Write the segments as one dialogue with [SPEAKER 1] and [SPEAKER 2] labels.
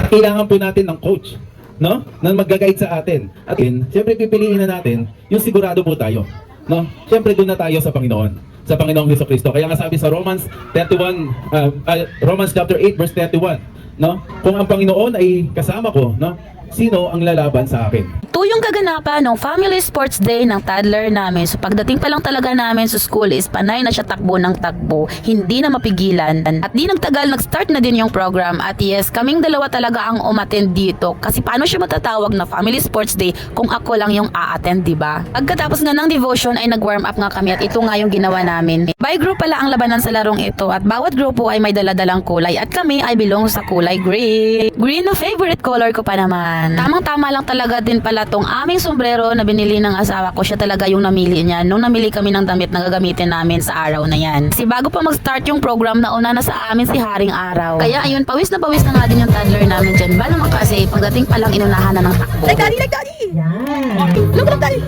[SPEAKER 1] kailangan po natin ng coach, no? Na mag-guide sa atin. At yun, siyempre pipiliin na natin yung sigurado po tayo, no? Siyempre doon na tayo sa Panginoon, sa Panginoong Jesucristo. Kaya nga sabi sa Romans 31, Romans chapter 8 verse 31, no? Kung ang Panginoon ay kasama ko, no? Sino ang lalaban sa akin?
[SPEAKER 2] Ito yung kaganapan ng Family Sports Day ng toddler namin. So pagdating pa lang talaga namin sa school is panay na siya takbo ng takbo. Hindi na mapigilan. At di nagtagal, nag-start na din yung program. At yes, kaming dalawa talaga ang umattend dito. Kasi paano siya matatawag na Family Sports Day kung ako lang yung a-attend, diba? Pagkatapos nga ng devotion ay nag-warm up nga kami at ito nga yung ginawa namin. By group pala ang labanan sa larong ito at bawat grupo ay may daladalang kulay at kami ay belong sa kulay green. Green na favorite color ko pa naman. Tamang-tama lang talaga din pala tong aming sombrero na binili ng asawa ko. Siya talaga yung namili niya nung namili kami ng damit na gagamitin namin sa araw na yan. Kasi bago pa mag-start yung program, nauna na sa amin si Haring Araw. Kaya ayun, pawis na nga din yung toddler namin dyan. Ba naman kasi pagdating pa lang inunahan na ng takbo. Like daddy! Yan! Look, daddy!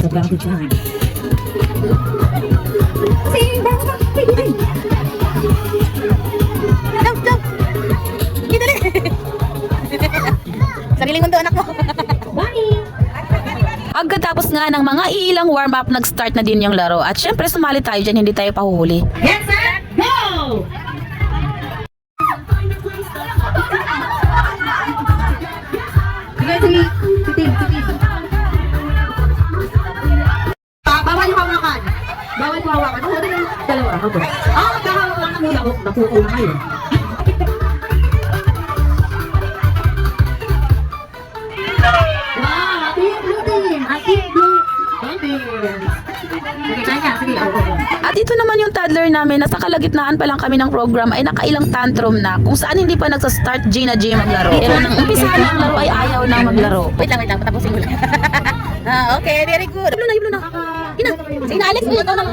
[SPEAKER 3] Sobrang dyan.
[SPEAKER 2] Jump! Dali! Sariling mundo anak mo.
[SPEAKER 3] Bye!
[SPEAKER 2] Pagkatapos nga ng mga ilang warm-up, nag-start na din yung laro. At syempre sumali tayo dyan, hindi tayo pahuhuli.
[SPEAKER 3] Get set, go! Sige. Bawal yung hawakan. Bawal yung hawakan. Ano yung dalawa? Okay. Magkahawak lang ng mula. Napuko na kayo. Wow! Team Blue Team! Team Blue Team! Sige, kanya. Sige,
[SPEAKER 2] At ito naman yung toddler namin, nasa kalagitnaan pa lang kami ng program ay nakailang tantrum na kung saan hindi pa nagsa-start Gina G maglaro. Pero nang umpisa ng laro ay ayaw na maglaro.
[SPEAKER 4] Wait lang, patapusin ko lang. Okay, very good.
[SPEAKER 2] Iblo na.
[SPEAKER 4] Sige, Alex, ikaw na.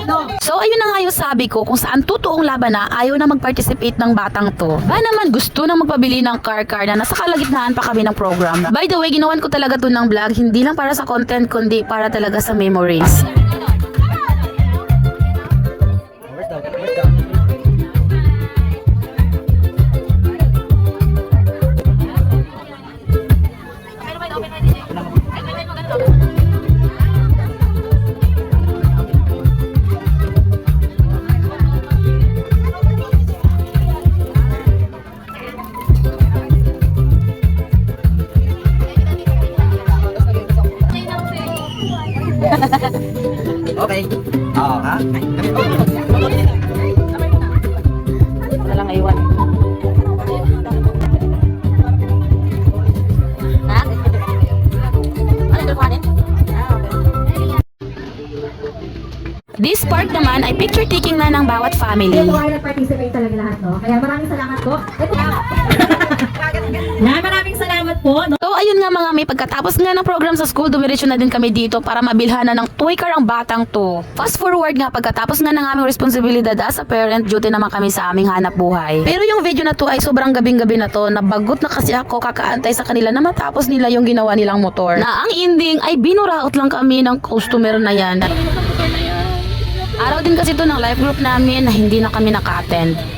[SPEAKER 2] So ayun na nga yung sabi ko, kung saan totoong laban na ayaw na mag-participate ng batang to. Ba naman gusto na magpabili ng car na nasa kalagitnaan pa kami ng program. By the way, ginawan ko talaga to ng vlog, hindi lang para sa content kundi para talaga sa memories.
[SPEAKER 5] Okay. Oo, ha?
[SPEAKER 2] Wala lang iwan.
[SPEAKER 4] Ha? Ano yung kuhanin?
[SPEAKER 2] This part naman ay picture taking na ng bawat family.
[SPEAKER 3] Ito ay nag-participate talaga lahat, no? Kaya maraming salamat po. Maraming salamat po. No?
[SPEAKER 2] So ayun nga mga may, pagkatapos nga ng program sa school, dumiretso na din kami dito para mabilhanan ng toy car ang batang to. Fast forward nga, pagkatapos nga ng aming responsibilidad as a parent, duty naman kami sa aming hanap buhay. Pero yung video na to ay sobrang gabing-gabi na to, nabagot na kasi ako kakaantay sa kanila na matapos nila yung ginawa nilang motor. Na ang ending ay binuraot lang kami ng customer na yan. Araw din kasi to ng live group namin na hindi na kami naka-attend.